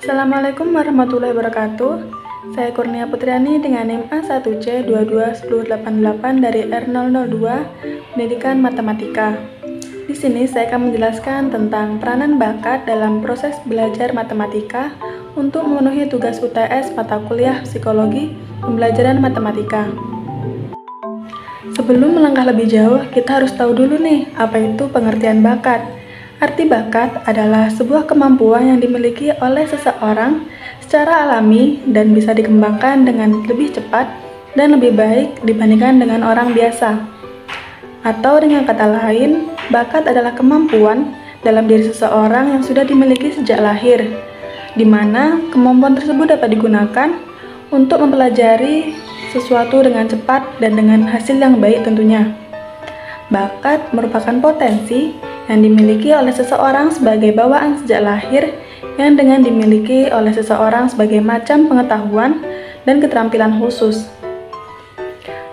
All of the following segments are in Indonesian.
Assalamualaikum warahmatullahi wabarakatuh. Saya Kurnia Putriani dengan NIM A1C221088 dari R002 Pendidikan Matematika. Di sini saya akan menjelaskan tentang peranan bakat dalam proses belajar matematika untuk memenuhi tugas UTS mata kuliah Psikologi Pembelajaran Matematika. Sebelum melangkah lebih jauh, kita harus tahu dulu nih, apa itu pengertian bakat. Arti bakat adalah sebuah kemampuan yang dimiliki oleh seseorang secara alami dan bisa dikembangkan dengan lebih cepat dan lebih baik dibandingkan dengan orang biasa. Atau dengan kata lain, bakat adalah kemampuan dalam diri seseorang yang sudah dimiliki sejak lahir, di mana kemampuan tersebut dapat digunakan untuk mempelajari sesuatu dengan cepat dan dengan hasil yang baik tentunya. Bakat merupakan potensi yang dimiliki oleh seseorang sebagai bawaan sejak lahir yang dengan dimiliki oleh seseorang sebagai macam pengetahuan dan keterampilan khusus.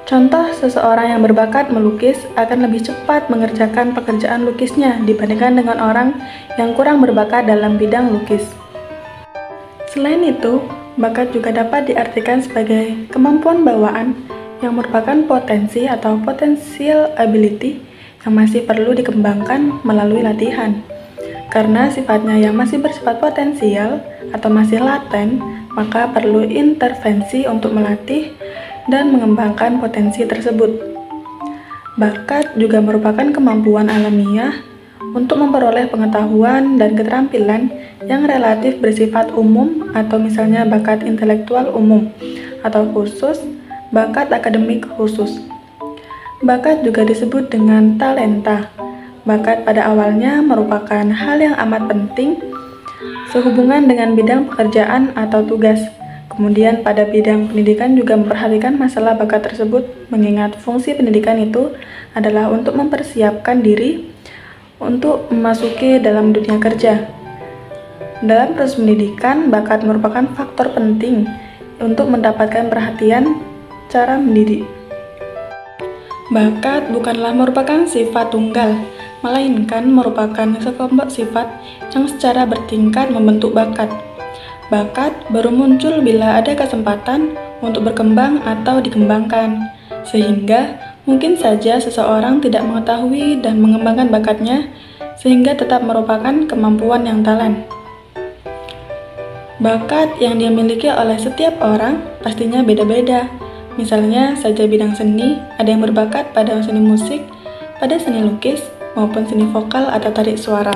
Contoh, seseorang yang berbakat melukis akan lebih cepat mengerjakan pekerjaan lukisnya dibandingkan dengan orang yang kurang berbakat dalam bidang lukis. Selain itu, bakat juga dapat diartikan sebagai kemampuan bawaan yang merupakan potensi atau potential ability yang masih perlu dikembangkan melalui latihan. Karena sifatnya yang masih bersifat potensial atau masih laten, maka perlu intervensi untuk melatih dan mengembangkan potensi tersebut. Bakat juga merupakan kemampuan alamiah untuk memperoleh pengetahuan dan keterampilan yang relatif bersifat umum atau misalnya bakat intelektual umum atau khusus, bakat akademik khusus. Bakat juga disebut dengan talenta. Bakat pada awalnya merupakan hal yang amat penting sehubungan dengan bidang pekerjaan atau tugas. Kemudian pada bidang pendidikan juga memperhatikan masalah bakat tersebut, mengingat fungsi pendidikan itu adalah untuk mempersiapkan diri untuk memasuki dalam dunia kerja. Dalam proses pendidikan, bakat merupakan faktor penting untuk mendapatkan perhatian cara mendidik. Bakat bukanlah merupakan sifat tunggal, melainkan merupakan sekelompok sifat yang secara bertingkat membentuk bakat. Bakat baru muncul bila ada kesempatan untuk berkembang atau dikembangkan, sehingga mungkin saja seseorang tidak mengetahui dan mengembangkan bakatnya, sehingga tetap merupakan kemampuan yang talent. Bakat yang dimiliki oleh setiap orang pastinya beda-beda. Misalnya saja bidang seni, ada yang berbakat pada seni musik, pada seni lukis, maupun seni vokal atau tarik suara.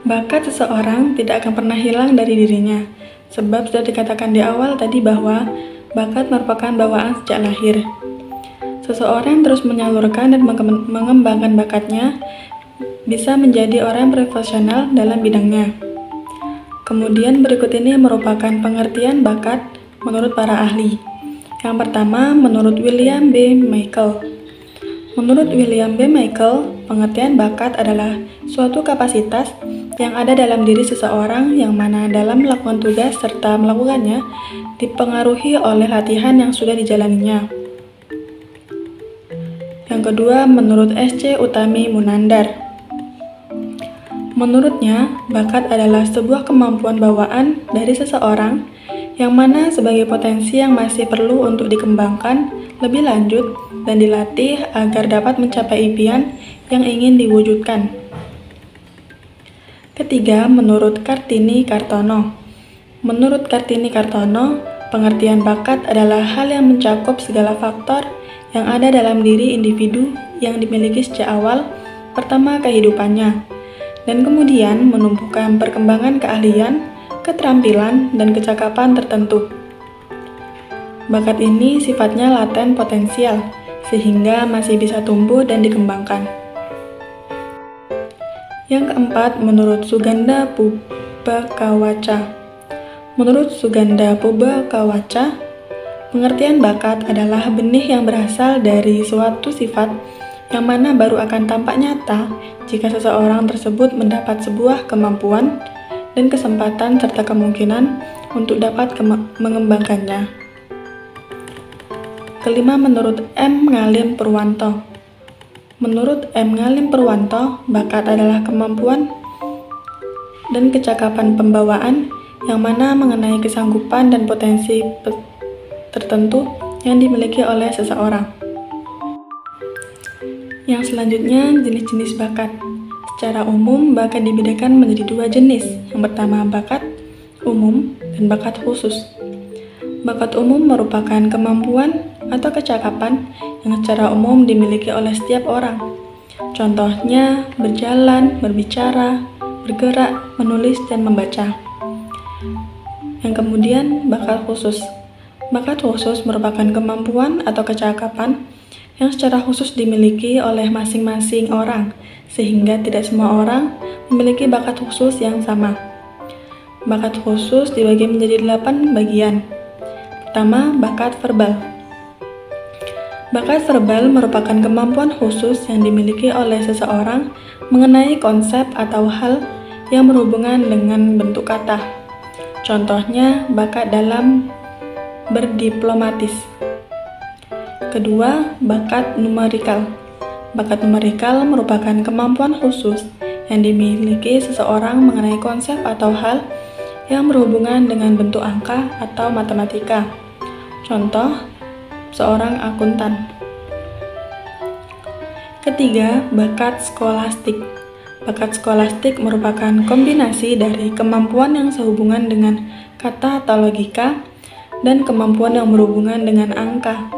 Bakat seseorang tidak akan pernah hilang dari dirinya, sebab sudah dikatakan di awal tadi bahwa bakat merupakan bawaan sejak lahir. Seseorang yang terus menyalurkan dan mengembangkan bakatnya bisa menjadi orang profesional dalam bidangnya. Kemudian berikut ini merupakan pengertian bakat menurut para ahli. Yang pertama, menurut William B. Michael. Menurut William B. Michael, pengertian bakat adalah suatu kapasitas yang ada dalam diri seseorang yang mana dalam melakukan tugas serta melakukannya dipengaruhi oleh latihan yang sudah dijalaninya. Yang kedua, menurut S.C. Utami Munandar. Menurutnya, bakat adalah sebuah kemampuan bawaan dari seseorang yang mana sebagai potensi yang masih perlu untuk dikembangkan lebih lanjut dan dilatih agar dapat mencapai impian yang ingin diwujudkan. Ketiga, menurut Kartini Kartono. Menurut Kartini Kartono, pengertian bakat adalah hal yang mencakup segala faktor yang ada dalam diri individu yang dimiliki sejak awal pertama kehidupannya, dan kemudian menumbuhkan perkembangan keahlian, keterampilan, dan kecakapan tertentu. Bakat ini sifatnya laten potensial, sehingga masih bisa tumbuh dan dikembangkan. Yang keempat, menurut Suganda Pubbakawaca. Menurut Suganda Pubbakawaca, pengertian bakat adalah benih yang berasal dari suatu sifat yang mana baru akan tampak nyata jika seseorang tersebut mendapat sebuah kemampuan dan kesempatan serta kemungkinan untuk dapat mengembangkannya. Kelima, menurut M. Ngalim Purwanto. Menurut M. Ngalim Purwanto, bakat adalah kemampuan dan kecakapan pembawaan, yang mana mengenai kesanggupan dan potensi tertentu yang dimiliki oleh seseorang. Yang selanjutnya, jenis-jenis bakat. Secara umum, bakat dibedakan menjadi dua jenis. Yang pertama, bakat umum dan bakat khusus. Bakat umum merupakan kemampuan atau kecakapan yang secara umum dimiliki oleh setiap orang. Contohnya, berjalan, berbicara, bergerak, menulis, dan membaca. Yang kemudian, bakat khusus. Bakat khusus merupakan kemampuan atau kecakapan yang secara khusus dimiliki oleh masing-masing orang, sehingga tidak semua orang memiliki bakat khusus yang sama. Bakat khusus dibagi menjadi 8 bagian. Pertama, bakat verbal. Bakat verbal merupakan kemampuan khusus yang dimiliki oleh seseorang mengenai konsep atau hal yang berhubungan dengan bentuk kata. Contohnya, bakat dalam berdiplomatis. Kedua, bakat numerikal. Bakat numerikal merupakan kemampuan khusus yang dimiliki seseorang mengenai konsep atau hal yang berhubungan dengan bentuk angka atau matematika. Contoh, seorang akuntan. Ketiga, bakat skolastik. Bakat skolastik merupakan kombinasi dari kemampuan yang sehubungan dengan kata atau logika dan kemampuan yang berhubungan dengan angka.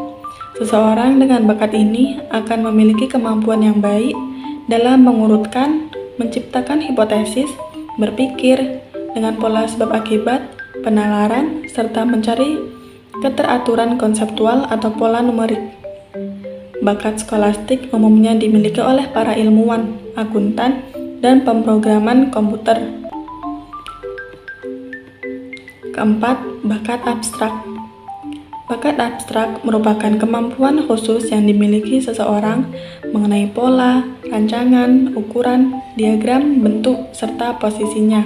Seseorang dengan bakat ini akan memiliki kemampuan yang baik dalam mengurutkan, menciptakan hipotesis, berpikir dengan pola sebab akibat, penalaran, serta mencari keteraturan konseptual atau pola numerik. Bakat skolastik umumnya dimiliki oleh para ilmuwan, akuntan, dan pemrograman komputer. Keempat, bakat abstrak. Bakat abstrak merupakan kemampuan khusus yang dimiliki seseorang mengenai pola, rancangan, ukuran, diagram, bentuk, serta posisinya.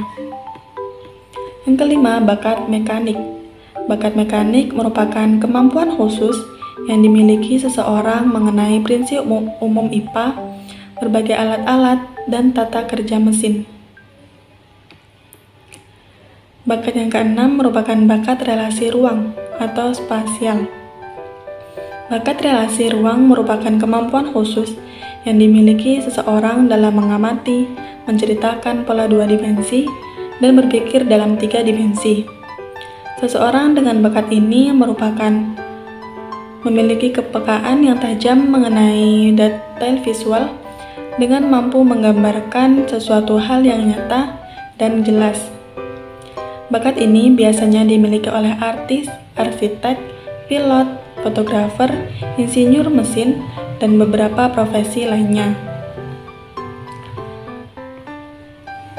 Yang kelima, bakat mekanik. Bakat mekanik merupakan kemampuan khusus yang dimiliki seseorang mengenai prinsip umum IPA, berbagai alat-alat, dan tata kerja mesin. Bakat yang keenam merupakan bakat relasi ruang atau spasial. Bakat relasi ruang merupakan kemampuan khusus yang dimiliki seseorang dalam mengamati, menceritakan pola 2 dimensi, dan berpikir dalam 3 dimensi. Seseorang dengan bakat ini memiliki kepekaan yang tajam mengenai detail visual dengan mampu menggambarkan sesuatu hal yang nyata dan jelas. Bakat ini biasanya dimiliki oleh artis, arsitek, pilot, fotografer, insinyur mesin, dan beberapa profesi lainnya.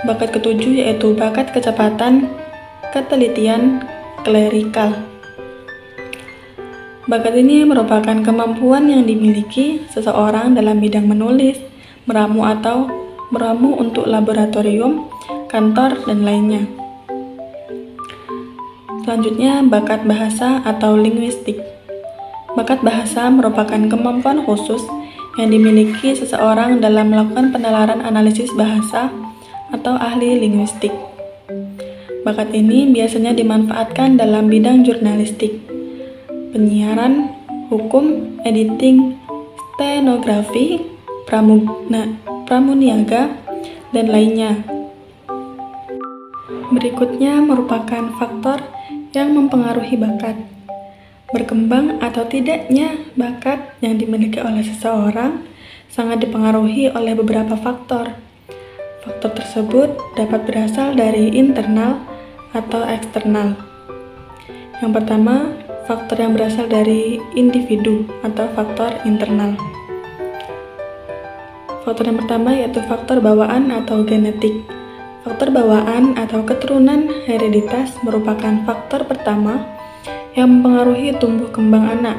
Bakat ketujuh yaitu bakat kecepatan, ketelitian, klerikal. Bakat ini merupakan kemampuan yang dimiliki seseorang dalam bidang menulis, meramu untuk laboratorium, kantor, dan lainnya. Selanjutnya, bakat bahasa atau linguistik. Bakat bahasa merupakan kemampuan khusus yang dimiliki seseorang dalam melakukan penalaran analisis bahasa atau ahli linguistik. Bakat ini biasanya dimanfaatkan dalam bidang jurnalistik, penyiaran, hukum, editing, stenografi, pramuniaga, dan lainnya. Berikutnya merupakan faktor yang mempengaruhi bakat. Berkembang atau tidaknya bakat yang dimiliki oleh seseorang sangat dipengaruhi oleh beberapa faktor. Faktor tersebut dapat berasal dari internal atau eksternal. Yang pertama, faktor yang berasal dari individu atau faktor internal. Faktor yang pertama yaitu faktor bawaan atau genetik. Faktor bawaan atau keturunan hereditas merupakan faktor pertama yang mempengaruhi tumbuh kembang anak.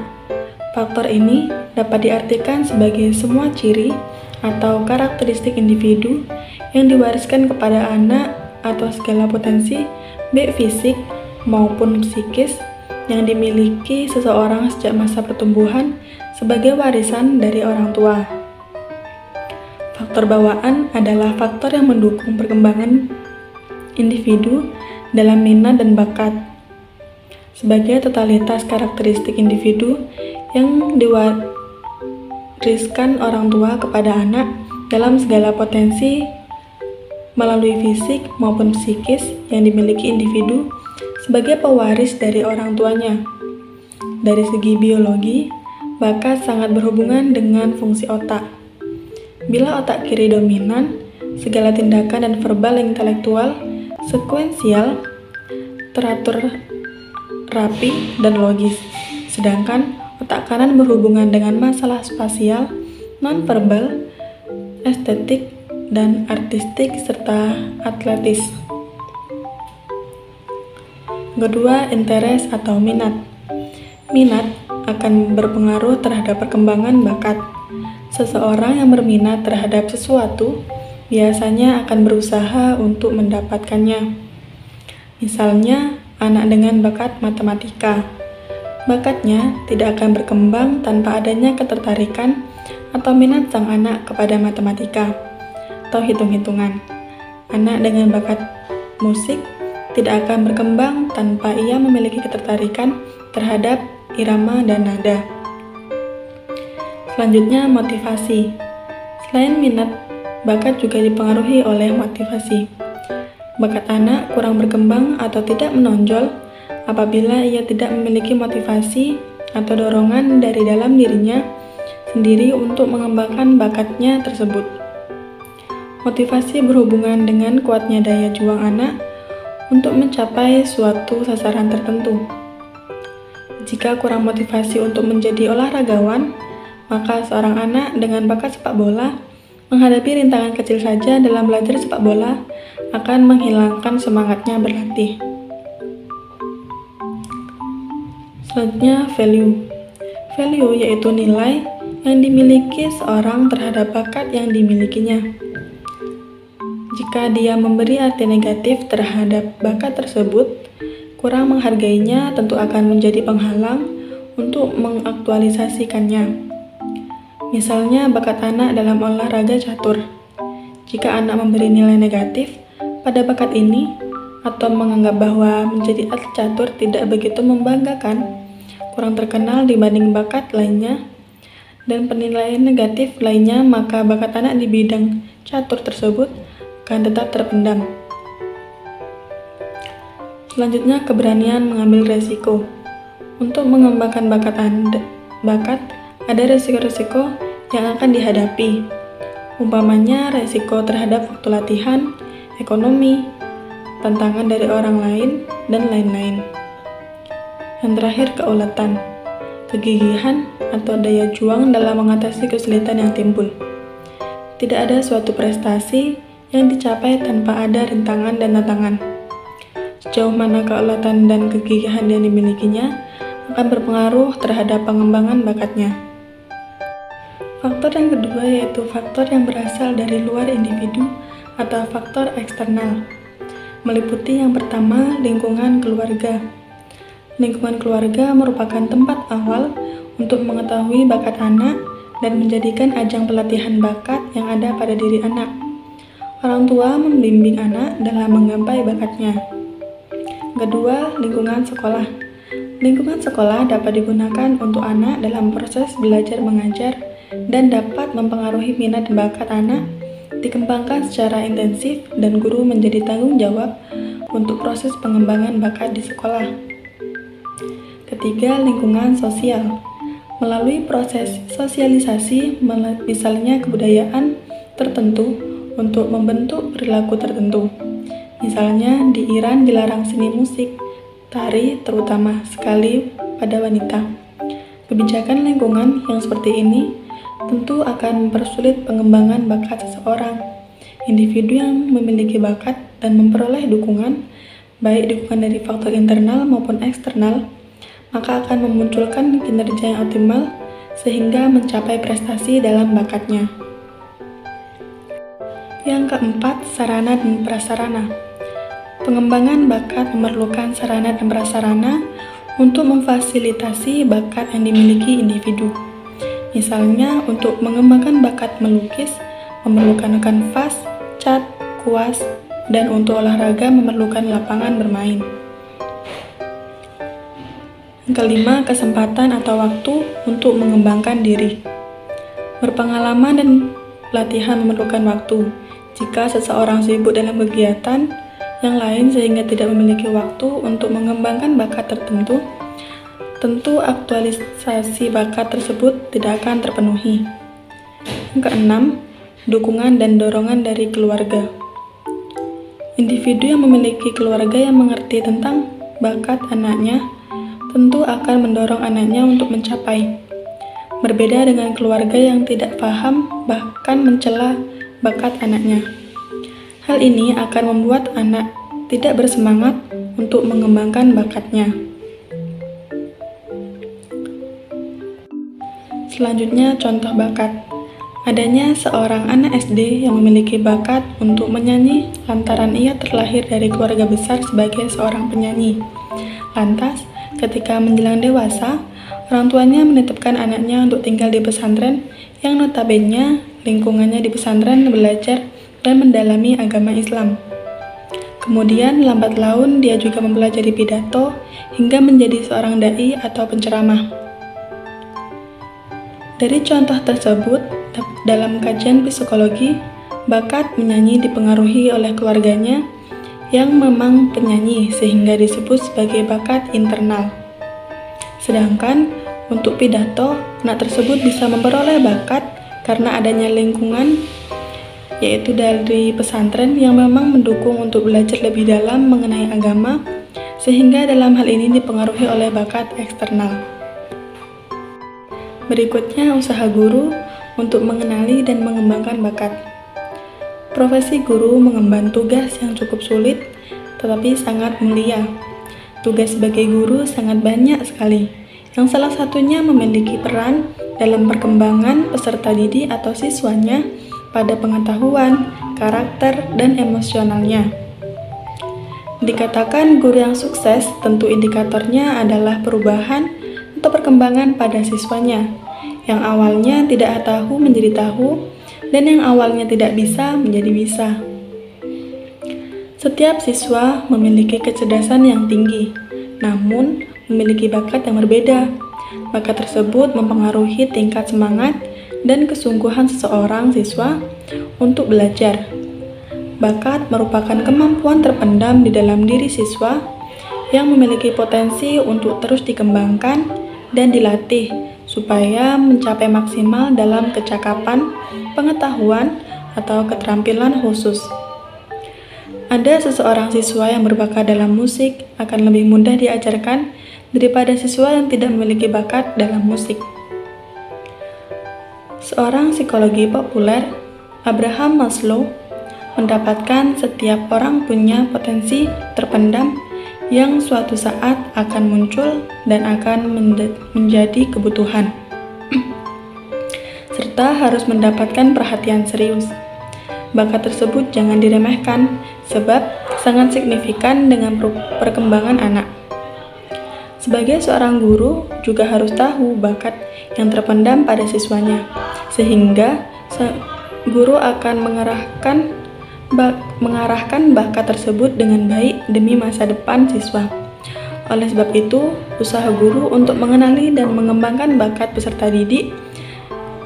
Faktor ini dapat diartikan sebagai semua ciri atau karakteristik individu yang diwariskan kepada anak atau segala potensi baik fisik maupun psikis yang dimiliki seseorang sejak masa pertumbuhan sebagai warisan dari orang tua. Faktor bawaan adalah faktor yang mendukung perkembangan individu dalam minat dan bakat. Sebagai totalitas karakteristik individu yang diwariskan orang tua kepada anak dalam segala potensi melalui fisik maupun psikis yang dimiliki individu sebagai pewaris dari orang tuanya. Dari segi biologi, bakat sangat berhubungan dengan fungsi otak. Bila otak kiri dominan, segala tindakan dan verbal intelektual sekuensial, teratur, rapi, dan logis. Sedangkan otak kanan berhubungan dengan masalah spasial, nonverbal, estetik, dan artistik, serta atletis. Kedua, interest atau minat. Minat akan berpengaruh terhadap perkembangan bakat. Seseorang yang berminat terhadap sesuatu biasanya akan berusaha untuk mendapatkannya. Misalnya, anak dengan bakat matematika. Bakatnya tidak akan berkembang tanpa adanya ketertarikan atau minat sang anak kepada matematika atau hitung-hitungan. Anak dengan bakat musik tidak akan berkembang tanpa ia memiliki ketertarikan terhadap irama dan nada. Selanjutnya, motivasi. Selain minat, bakat juga dipengaruhi oleh motivasi. Bakat anak kurang berkembang atau tidak menonjol apabila ia tidak memiliki motivasi atau dorongan dari dalam dirinya sendiri untuk mengembangkan bakatnya tersebut. Motivasi berhubungan dengan kuatnya daya juang anak untuk mencapai suatu sasaran tertentu. Jika kurang motivasi untuk menjadi olahragawan, maka seorang anak dengan bakat sepak bola menghadapi rintangan kecil saja dalam belajar sepak bola akan menghilangkan semangatnya berlatih. Selanjutnya, value. Value yaitu nilai yang dimiliki seorang terhadap bakat yang dimilikinya. Jika dia memberi arti negatif terhadap bakat tersebut, kurang menghargainya tentu akan menjadi penghalang untuk mengaktualisasikannya. Misalnya, bakat anak dalam olahraga catur. Jika anak memberi nilai negatif pada bakat ini atau menganggap bahwa menjadi atlet catur tidak begitu membanggakan, kurang terkenal dibanding bakat lainnya, dan penilaian negatif lainnya, maka bakat anak di bidang catur tersebut akan tetap terpendam. Selanjutnya, keberanian mengambil resiko. Untuk mengembangkan bakat, ada resiko-resiko yang akan dihadapi. Umpamanya, resiko terhadap waktu latihan, ekonomi, tantangan dari orang lain, dan lain-lain. Yang terakhir, keuletan, kegigihan, atau daya juang dalam mengatasi kesulitan yang timbul. Tidak ada suatu prestasi yang dicapai tanpa ada rintangan dan tantangan. Sejauh mana keuletan dan kegigihan yang dimilikinya akan berpengaruh terhadap pengembangan bakatnya. Faktor yang kedua yaitu faktor yang berasal dari luar individu atau faktor eksternal. Meliputi yang pertama, lingkungan keluarga. Lingkungan keluarga merupakan tempat awal untuk mengetahui bakat anak dan menjadikan ajang pelatihan bakat yang ada pada diri anak. Orang tua membimbing anak dalam menggapai bakatnya. Kedua, lingkungan sekolah. Lingkungan sekolah dapat digunakan untuk anak dalam proses belajar mengajar dan dapat mempengaruhi minat dan bakat anak dikembangkan secara intensif dan guru menjadi tanggung jawab untuk proses pengembangan bakat di sekolah. Ketiga, lingkungan sosial. Melalui proses sosialisasi, misalnya kebudayaan tertentu untuk membentuk perilaku tertentu. Misalnya, di Iran dilarang seni musik, tari, terutama sekali pada wanita. Kebijakan lingkungan yang seperti ini tentu akan mempersulit pengembangan bakat seseorang. Individu yang memiliki bakat dan memperoleh dukungan, baik dukungan dari faktor internal maupun eksternal, maka akan memunculkan kinerja yang optimal sehingga mencapai prestasi dalam bakatnya. Yang keempat, sarana dan prasarana. Pengembangan bakat memerlukan sarana dan prasarana untuk memfasilitasi bakat yang dimiliki individu. Misalnya, untuk mengembangkan bakat melukis, memerlukan kanvas, cat, kuas, dan untuk olahraga memerlukan lapangan bermain. Yang kelima, kesempatan atau waktu untuk mengembangkan diri. Berpengalaman dan latihan memerlukan waktu. Jika seseorang sibuk dalam kegiatan yang lain sehingga tidak memiliki waktu untuk mengembangkan bakat tertentu, tentu aktualisasi bakat tersebut tidak akan terpenuhi. Yang keenam, dukungan dan dorongan dari keluarga. Individu yang memiliki keluarga yang mengerti tentang bakat anaknya tentu akan mendorong anaknya untuk mencapai. Berbeda dengan keluarga yang tidak paham bahkan mencela bakat anaknya. Hal ini akan membuat anak tidak bersemangat untuk mengembangkan bakatnya. Selanjutnya, contoh bakat. Adanya seorang anak SD yang memiliki bakat untuk menyanyi lantaran ia terlahir dari keluarga besar sebagai seorang penyanyi. Lantas, ketika menjelang dewasa, orang tuanya menitipkan anaknya untuk tinggal di pesantren yang notabene lingkungannya di pesantren belajar dan mendalami agama Islam. Kemudian lambat laun dia juga mempelajari pidato hingga menjadi seorang dai atau penceramah. Dari contoh tersebut, dalam kajian psikologi, bakat menyanyi dipengaruhi oleh keluarganya yang memang penyanyi sehingga disebut sebagai bakat internal. Sedangkan untuk pidato, anak tersebut bisa memperoleh bakat karena adanya lingkungan, yaitu dari pesantren yang memang mendukung untuk belajar lebih dalam mengenai agama, sehingga dalam hal ini dipengaruhi oleh bakat eksternal. Berikutnya, usaha guru untuk mengenali dan mengembangkan bakat. Profesi guru mengemban tugas yang cukup sulit, tetapi sangat mulia. Tugas sebagai guru sangat banyak sekali, yang salah satunya memiliki peran dalam perkembangan peserta didik atau siswanya pada pengetahuan, karakter, dan emosionalnya. Dikatakan guru yang sukses, tentu indikatornya adalah perubahan atau perkembangan pada siswanya, yang awalnya tidak tahu menjadi tahu, dan yang awalnya tidak bisa menjadi bisa. Setiap siswa memiliki kecerdasan yang tinggi, namun memiliki bakat yang berbeda. Bakat tersebut mempengaruhi tingkat semangat dan kesungguhan seseorang siswa untuk belajar. Bakat merupakan kemampuan terpendam di dalam diri siswa yang memiliki potensi untuk terus dikembangkan dan dilatih supaya mencapai maksimal dalam kecakapan, pengetahuan, atau keterampilan khusus. Ada seseorang siswa yang berbakat dalam musik akan lebih mudah diajarkan daripada siswa yang tidak memiliki bakat dalam musik. Seorang psikologi populer, Abraham Maslow, mendapatkan setiap orang punya potensi terpendam yang suatu saat akan muncul dan akan menjadi kebutuhan, serta harus mendapatkan perhatian serius. Bakat tersebut jangan diremehkan, sebab sangat signifikan dengan perkembangan anak. Sebagai seorang guru, juga harus tahu bakat yang terpendam pada siswanya, sehingga guru akan mengarahkan bakat tersebut dengan baik demi masa depan siswa. Oleh sebab itu, usaha guru untuk mengenali dan mengembangkan bakat peserta didik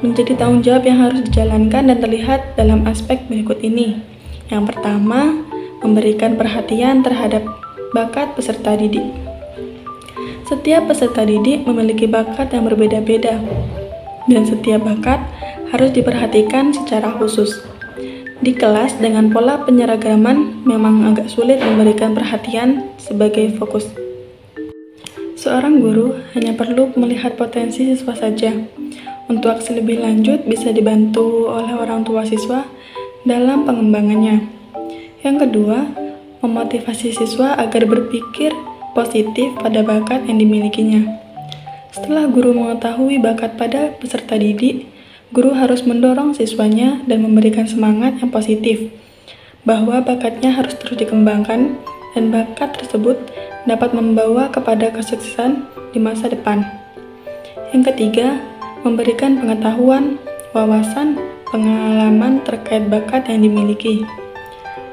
menjadi tanggung jawab yang harus dijalankan dan terlihat dalam aspek berikut ini. Yang pertama, memberikan perhatian terhadap bakat peserta didik. Setiap peserta didik memiliki bakat yang berbeda-beda, dan setiap bakat harus diperhatikan secara khusus. Di kelas dengan pola penyeragaman memang agak sulit memberikan perhatian sebagai fokus. Seorang guru hanya perlu melihat potensi siswa saja. Untuk aksi lebih lanjut bisa dibantu oleh orang tua siswa dalam pengembangannya. Yang kedua, memotivasi siswa agar berpikir positif pada bakat yang dimilikinya. Setelah guru mengetahui bakat pada peserta didik, guru harus mendorong siswanya dan memberikan semangat yang positif, bahwa bakatnya harus terus dikembangkan dan bakat tersebut dapat membawa kepada kesuksesan di masa depan. Yang ketiga, memberikan pengetahuan, wawasan, pengalaman terkait bakat yang dimiliki.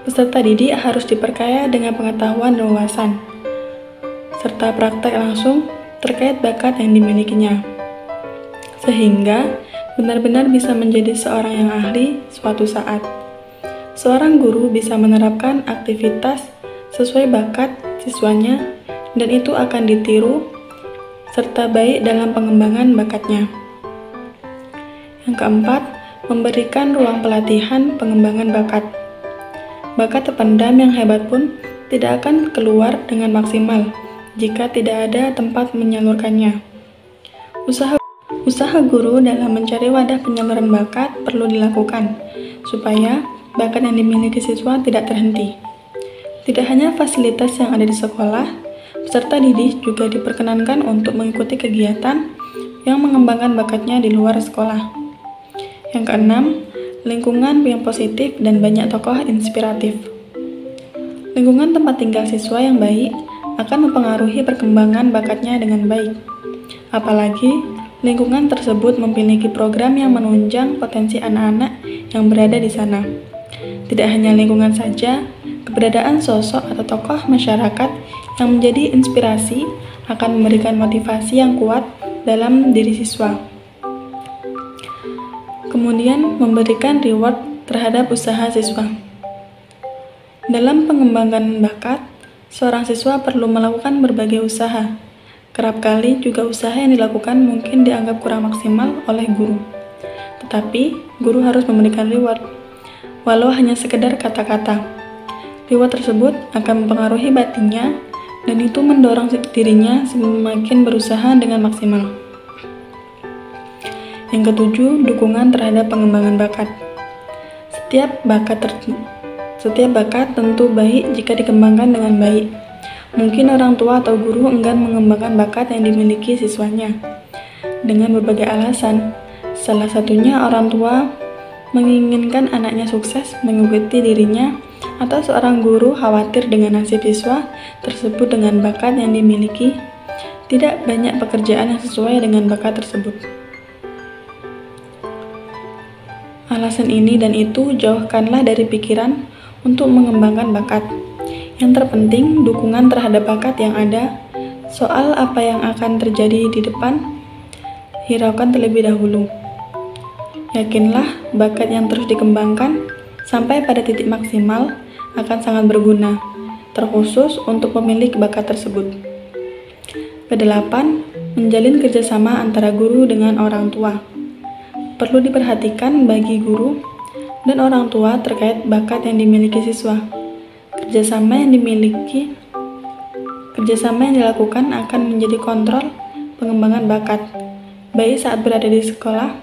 Peserta didik harus diperkaya dengan pengetahuan dan wawasan, serta praktek langsung terkait bakat yang dimilikinya, sehingga benar-benar bisa menjadi seorang yang ahli suatu saat. Seorang guru bisa menerapkan aktivitas sesuai bakat siswanya, dan itu akan ditiru serta baik dalam pengembangan bakatnya. Yang keempat, memberikan ruang pelatihan pengembangan bakat. Bakat terpendam yang hebat pun tidak akan keluar dengan maksimal jika tidak ada tempat menyalurkannya. Usaha guru dalam mencari wadah penyaluran bakat perlu dilakukan, supaya bakat yang dimiliki siswa tidak terhenti. Tidak hanya fasilitas yang ada di sekolah, peserta didik juga diperkenankan untuk mengikuti kegiatan yang mengembangkan bakatnya di luar sekolah. Yang keenam, lingkungan yang positif dan banyak tokoh inspiratif. Lingkungan tempat tinggal siswa yang baik akan mempengaruhi perkembangan bakatnya dengan baik. Apalagi, lingkungan tersebut memiliki program yang menunjang potensi anak-anak yang berada di sana. Tidak hanya lingkungan saja, keberadaan sosok atau tokoh masyarakat yang menjadi inspirasi akan memberikan motivasi yang kuat dalam diri siswa. Kemudian, memberikan reward terhadap usaha siswa. Dalam pengembangan bakat, seorang siswa perlu melakukan berbagai usaha. Kerap kali juga usaha yang dilakukan mungkin dianggap kurang maksimal oleh guru. Tetapi, guru harus memberikan reward, walau hanya sekedar kata-kata. Reward tersebut akan mempengaruhi batinnya, dan itu mendorong dirinya semakin berusaha dengan maksimal. Yang ketujuh, dukungan terhadap pengembangan bakat. Setiap bakat tentu baik jika dikembangkan dengan baik. Mungkin orang tua atau guru enggan mengembangkan bakat yang dimiliki siswanya dengan berbagai alasan. Salah satunya orang tua menginginkan anaknya sukses mengikuti dirinya, atau seorang guru khawatir dengan nasib siswa tersebut dengan bakat yang dimiliki. Tidak banyak pekerjaan yang sesuai dengan bakat tersebut. Alasan ini dan itu jauhkanlah dari pikiran untuk mengembangkan bakat. Yang terpenting, dukungan terhadap bakat yang ada. Soal apa yang akan terjadi di depan, hiraukan terlebih dahulu. Yakinlah, bakat yang terus dikembangkan sampai pada titik maksimal akan sangat berguna, terkhusus untuk pemilik bakat tersebut. Kedelapan, menjalin kerjasama antara guru dengan orang tua. Perlu diperhatikan bagi guru dan orang tua terkait bakat yang dimiliki siswa. Kerjasama yang dilakukan akan menjadi kontrol pengembangan bakat, baik saat berada di sekolah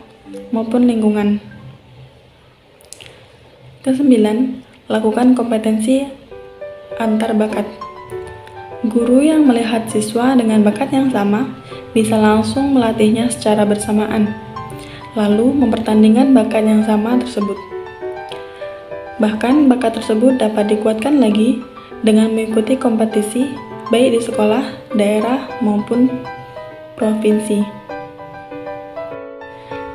maupun lingkungan. Kesembilan, lakukan kompetensi antar bakat. Guru yang melihat siswa dengan bakat yang sama bisa langsung melatihnya secara bersamaan, lalu mempertandingkan bakat yang sama tersebut. Bahkan bakat tersebut dapat dikuatkan lagi dengan mengikuti kompetisi baik di sekolah, daerah, maupun provinsi.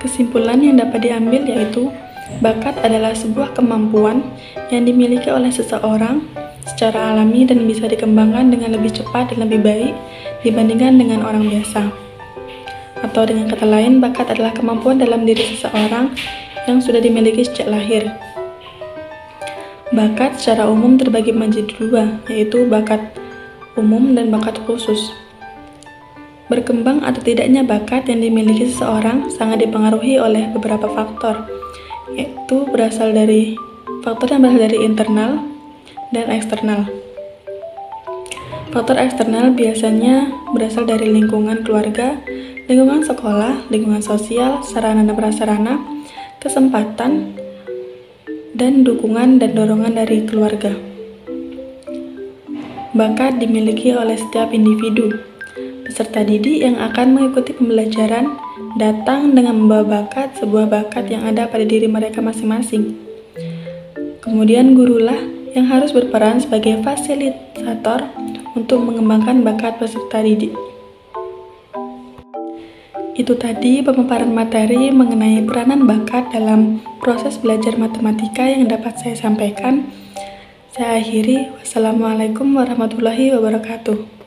Kesimpulan yang dapat diambil yaitu bakat adalah sebuah kemampuan yang dimiliki oleh seseorang secara alami dan bisa dikembangkan dengan lebih cepat dan lebih baik dibandingkan dengan orang biasa. Atau dengan kata lain, bakat adalah kemampuan dalam diri seseorang yang sudah dimiliki sejak lahir. Bakat secara umum terbagi menjadi dua, yaitu bakat umum dan bakat khusus. Berkembang atau tidaknya bakat yang dimiliki seseorang sangat dipengaruhi oleh beberapa faktor, yaitu faktor yang berasal dari internal dan eksternal. Faktor eksternal biasanya berasal dari lingkungan keluarga, lingkungan sekolah, lingkungan sosial, sarana dan prasarana, kesempatan, dan dukungan dan dorongan dari keluarga. Bakat dimiliki oleh setiap individu. Peserta didik yang akan mengikuti pembelajaran datang dengan membawa sebuah bakat yang ada pada diri mereka masing-masing. Kemudian gurulah yang harus berperan sebagai fasilitator untuk mengembangkan bakat peserta didik. Itu tadi pemaparan materi mengenai peranan bakat dalam proses belajar matematika yang dapat saya sampaikan. Saya akhiri, wassalamualaikum warahmatullahi wabarakatuh.